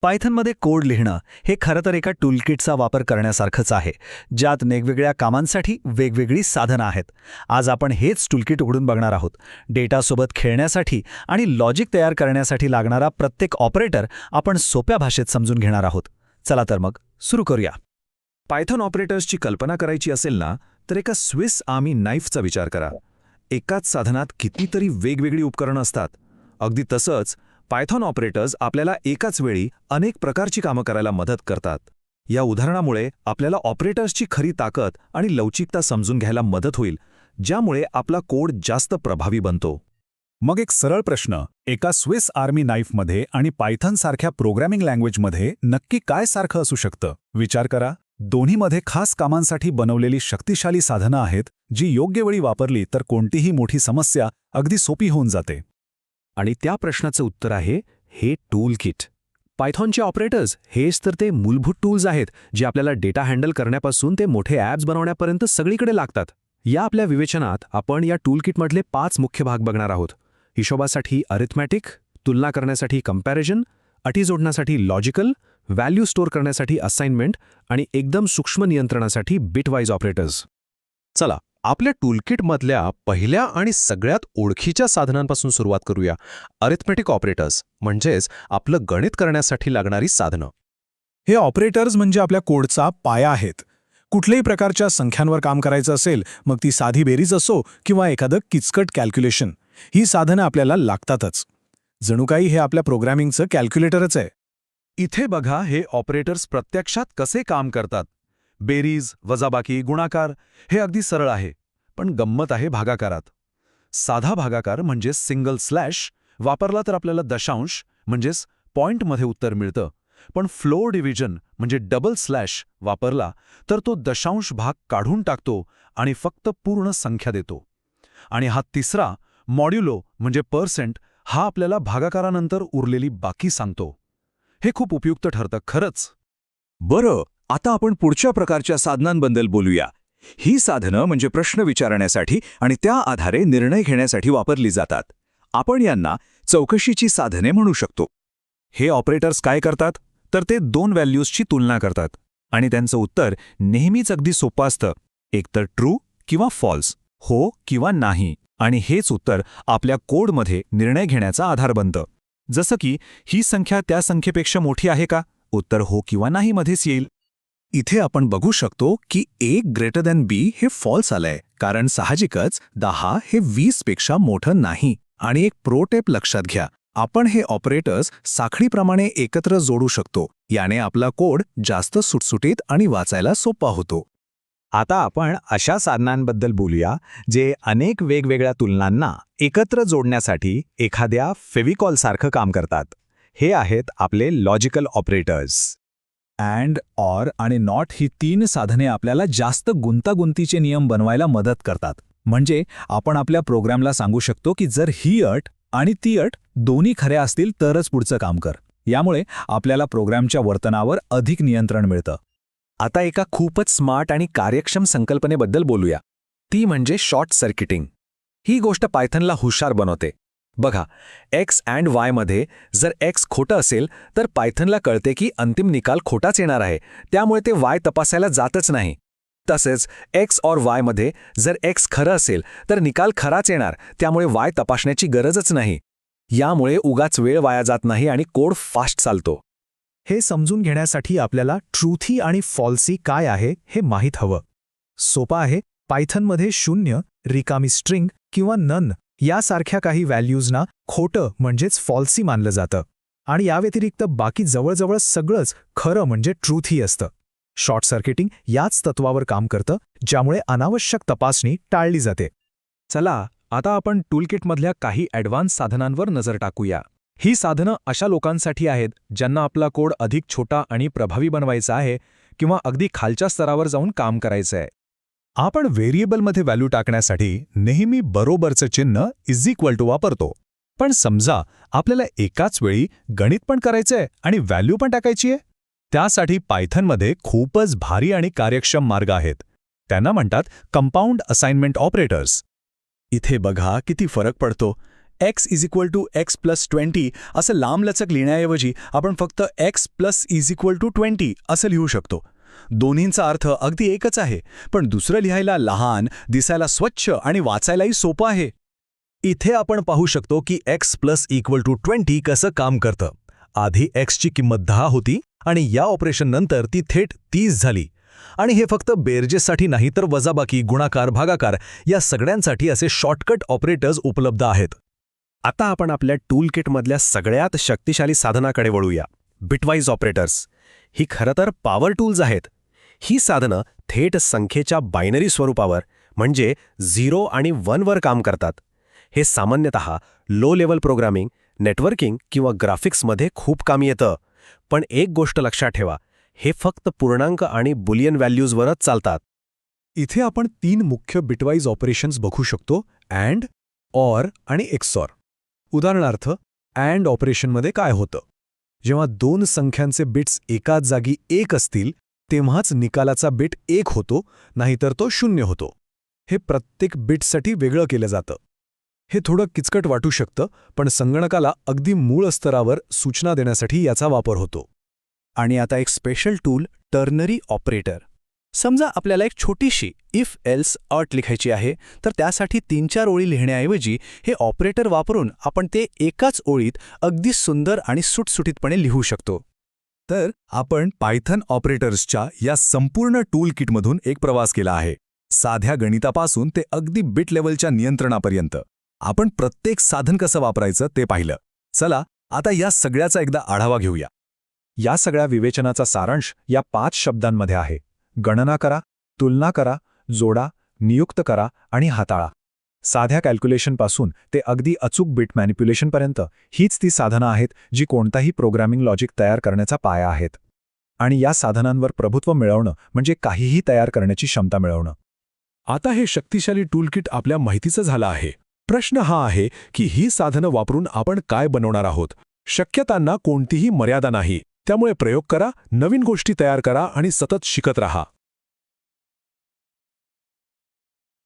पायथनमध्ये कोड लिहिणं हे खरं तर एका टूलकिटचा वापर करण्यासारखंच आहे, ज्यात वेगवेगळ्या कामांसाठी वेगवेगळी साधनं आहेत. आज आपण हेच टूलकिट उघडून बघणार आहोत. डेटासोबत खेळण्यासाठी आणि लॉजिक तयार करण्यासाठी लागणारा प्रत्येक ऑपरेटर आपण सोप्या भाषेत समजून घेणार आहोत. चला तर मग सुरू करूया. पायथन ऑपरेटर्सची कल्पना करायची असेल ना, तर एका स्विस आर्मी नाईफचा विचार करा. एकाच साधनात कितीतरी वेगवेगळी उपकरणं असतात. अगदी तसंच पायथन ऑपरेटर्स आपल्याला एकाच वेळी अनेक प्रकारची कामं करायला मदत करतात. या उदाहरणामुळे आपल्याला ऑपरेटर्सची खरी ताकद आणि लवचिकता समजून घ्यायला मदत होईल, ज्यामुळे आपला कोड जास्त प्रभावी बनतो. मग एक सरळ प्रश्न, एका स्विस आर्मी नाईफमध्ये आणि पायथनसारख्या प्रोग्रॅमिंग लँग्वेजमध्ये नक्की काय सारखं असू शकतं? विचार करा. दोन्हीमध्ये खास कामांसाठी बनवलेली शक्तिशाली साधनं आहेत, जी योग्य वेळी वापरली तर कोणतीही मोठी समस्या अगदी सोपी होऊन जाते. आणि त्या प्रश्नाचं उत्तर आहे हे टूल किट. पायथॉनचे ऑपरेटर्स हेच तर ते मूलभूत टूल्स आहेत, जे आपल्याला डेटा हँडल करण्यापासून ते मोठे ॲप्स बनवण्यापर्यंत सगळीकडे लागतात. या आपल्या विवेचनात आपण या टूल किटमधले 5 मुख्य भाग बघणार आहोत. हिशोबासाठी अरिथमॅटिक, तुलना करण्यासाठी कंपॅरिझन, अटी जोडण्यासाठी लॉजिकल, व्हॅल्यू स्टोअर करण्यासाठी असाइनमेंट आणि एकदम सूक्ष्म नियंत्रणासाठी बिटवाईज ऑपरेटर्स. चला, आपल्या टूलकिटमधल्या पहिल्या आणि सगळ्यात ओळखीच्या साधनांपासून सुरुवात करूया. अरिथमॅटिक ऑपरेटर्स म्हणजेच आपलं गणित करण्यासाठी लागणारी साधनं. हे ऑपरेटर्स म्हणजे आपल्या कोडचा पाया आहेत. कुठल्याही प्रकारच्या संख्यांवर काम करायचं असेल, मग ती साधी बेरीज असो किंवा एखादं किचकट कॅल्क्युलेशन, ही साधनं आपल्याला लागतातच. जणू काही हे आपल्या प्रोग्रॅमिंगचं कॅल्क्युलेटरच आहे. इथे बघा हे ऑपरेटर्स प्रत्यक्षात कसे काम करतात. बेरीज, वजाबाकी, गुणाकार हे अगदी सरळ आहे, पण गंमत आहे भागाकारात. साधा भागाकार म्हणजे सिंगल स्लॅश वापरला तर आपल्याला दशांश म्हणजेच पॉइंटमध्ये उत्तर मिळतं, पण फ्लोर डिव्हिजन म्हणजे डबल स्लॅश वापरला तर तो दशांश भाग काढून टाकतो आणि फक्त पूर्ण संख्या देतो. आणि हा तिसरा मॉड्युलो म्हणजे पर्सेंट हा आपल्याला भागाकारानंतर उरलेली बाकी सांगतो. हे खूप उपयुक्त ठरतं खरंच. बरं, आता आपण पुढच्या प्रकारच्या साधनांबद्दल बोलूया. ही साधनं म्हणजे प्रश्न विचारण्यासाठी आणि त्या आधारे निर्णय घेण्यासाठी वापरली जातात. आपण यांना चौकशीची साधने म्हणू शकतो. हे ऑपरेटर्स काय करतात तर ते 2 व्हॅल्यूजची तुलना करतात आणि त्यांचं उत्तर नेहमीच अगदी सोपं असतं, एकतर ट्रू किंवा फॉल्स, हो किंवा नाही. आणि हेच उत्तर आपल्या कोडमध्ये निर्णय घेण्याचा आधार बनतं. जसं की ही संख्या त्या संख्येपेक्षा मोठी आहे का? उत्तर हो किंवा नाही मध्येच येईल. इथे आपण बघू शकतो की A ग्रेटर दॅन B हे फॉल्स आलंय, कारण साहजिकच 10 हे 20 पेक्षा मोठं नाही. आणि एक प्रो टिप लक्षात घ्या, आपण हे ऑपरेटर्स साखळीप्रमाणे एकत्र जोडू शकतो. याने आपला कोड जास्त सुटसुटीत आणि वाचायला सोपा होतो. आता आपण अशा साधनांबद्दल बोलूया जे अनेक वेगवेगळ्या तुलनांना एकत्र जोडण्यासाठी एखाद्या फेविकॉलसारखं काम करतात. हे आहेत आपले लॉजिकल ऑपरेटर्स. अँड, ऑर आणि नॉट ही 3 साधने आपल्याला जास्त गुंतागुंतीचे नियम बनवायला मदत करतात. म्हणजे आपण आपल्या प्रोग्रामला सांगू शकतो की जर ही अट आणि ती अट दोन्ही खऱ्या असतील तरच पुढचं काम कर. यामुळे आपल्याला प्रोग्रामच्या वर्तनावर अधिक नियंत्रण मिळतं. आता एका खूपच स्मार्ट आणि कार्यक्षम संकल्पनेबद्दल बोलूया. ती म्हणजे शॉर्ट सर्किटिंग. ही गोष्ट पायथनला हुशार बनवते. बघा, एक्स अँड वायमध्ये जर एक्स खोटं असेल तर पायथनला कळते की अंतिम निकाल खोटाच येणार आहे, त्यामुळे ते वाय तपासायला जातच नाही. तसेच एक्स और वायमध्ये जर एक्स खरं असेल तर निकाल खराच येणार, त्यामुळे वाय तपासण्याची गरजच नाही. यामुळे उगाच वेळ वाया जात नाही आणि कोड फास्ट चालतो. हे समजून घेण्यासाठी आपल्याला ट्रूथी आणि फॉल्सी काय आहे हे माहीत हवं. सोपा आहे. पायथनमध्ये 0, रिकामी स्ट्रिंग किंवा नन यासारख्या काही व्हॅल्यूजना खोटं म्हणजेच फॉल्सी मानलं जातं आणि या व्यतिरिक्त बाकी जवळजवळ सगळंच खरं म्हणजे ट्रूथी असतं. शॉर्ट सर्किटिंग याच तत्वावर काम करतं, ज्यामुळे अनावश्यक तपासणी टाळली जाते. चला, आता आपण टूलकिटमधल्या काही ॲडव्हान्स साधनांवर नजर टाकूया. ही साधनं अशा लोकांसाठी आहेत ज्यांना आपला कोड अधिक छोटा आणि प्रभावी बनवायचा आहे किंवा अगदी खालच्या स्तरावर जाऊन काम करायचं आहे. आपण व्हेरिएबलमध्ये व्हॅल्यू टाकण्यासाठी नेहमी बरोबरचं चिन्ह = वापरतो. पण समजा आपल्याला एकाच वेळी गणित पण करायचंय आणि व्हॅल्यू पण टाकायची आहे. त्यासाठी पायथनमध्ये खूपच भारी आणि कार्यक्षम मार्ग आहेत. त्यांना म्हणतात कंपाऊंड असाइनमेंट ऑपरेटर्स. इथे बघा किती फरक पडतो. x is equal to x plus 20 असं लांबलचक लिहिण्याऐवजी आपण फक्त x plus is equal to 20 असं लिहू शकतो. दोन्हींचा अर्थ अगदी एकच आहे, पण दुसरं लिहायला लहान, दिसायला स्वच्छ आणि वाचायलाही सोपं आहे. इथे आपण पाहू शकतो की x प्लस इक्वल टू 20 कसं काम करतं. आधी x ची किंमत 10 होती आणि या ऑपरेशननंतर ती थेट 30 झाली. आणि हे फक्त बेरजेसाठी नाही तर वजाबाकी, गुणाकार, भागाकार या सगळ्यांसाठी असे शॉर्टकट ऑपरेटर्स उपलब्ध आहेत. आता आपण आपल्या टूलकिटमधल्या सगळ्यात शक्तिशाली साधनाकडे वळूया, बिटवाईज ऑपरेटर्स. ही खरं तर पॉवर टूल्स आहेत. ही साधनं थेट संख्येच्या बायनरी स्वरूपावर म्हणजे 0 आणि 1 वर काम करतात. हे सामान्यतः लो लेव्हल प्रोग्रामिंग, नेटवर्किंग किंवा ग्राफिक्समध्ये खूप कामी येतं. पण एक गोष्ट लक्षात ठेवा, हे फक्त पूर्णांक आणि बुलियन व्हॅल्यूजवरच चालतात. इथे आपण 3 मुख्य बिटवाईज ऑपरेशन्स बघू शकतो, अँड, ऑर आणि एक्सॉर. उदाहरणार्थ, अँड ऑपरेशनमध्ये काय होतं? जेव्हा 2 संख्यांचे बिट्स एकाच जागी 1 असतील तेव्हाच निकालाचा बिट 1 होतो, नाहीतर तो 0 होतो. हे प्रत्येक बिटसाठी वेगळं केलं जातं. हे थोडं किचकट वाटू शकतं, पण संगणकाला अगदी मूळ स्तरावर सूचना देण्यासाठी याचा वापर होतो. आणि आता एक स्पेशल टूल, टर्नरी ऑपरेटर. समजा आपल्याला एक छोटीशी इफ एल्स अट लिखायची आहे, तर त्यासाठी 3-4 ओळी लिहिण्याऐवजी हे ऑपरेटर वापरून आपण ते एकाच ओळीत अगदी सुंदर आणि सुटसुटीतपणे लिहू शकतो. तर आपण पायथन ऑपरेटर्सच्या या संपूर्ण टूल किटमधून एक प्रवास केला आहे. साध्या गणितापासून ते अगदी बिट लेव्हलच्या नियंत्रणापर्यंत आपण प्रत्येक साधन कसं वापरायचं ते पाहिलं. चला आता या सगळ्याचा एकदा आढावा घेऊया. या सगळ्या विवेचनाचा सारांश या 5 शब्दांमध्ये आहे: गणना करा, तुलना करा, जोडा, नियुक्त करा आणि हाताळा. साध्या कॅल्क्युलेशनपासून ते अगदी अचूक बिट मॅनिप्युलेशनपर्यंत हीच ती साधनं आहेत जी कोणताही प्रोग्रामिंग लॉजिक तयार करण्याचा पाया आहेत. आणि या साधनांवर प्रभुत्व मिळवणं म्हणजे काहीही तयार करण्याची क्षमता मिळवणं. आता हे शक्तिशाली टूलकिट आपल्या माहितीचं झालं आहे. प्रश्न हा आहे की ही साधनं वापरून आपण काय बनवणार आहोत? शक्यतांना कोणतीही मर्यादा नाही. त्यामुळे प्रयोग करा, नवीन गोष्टी तयार करा आणि सतत शिकत राहा.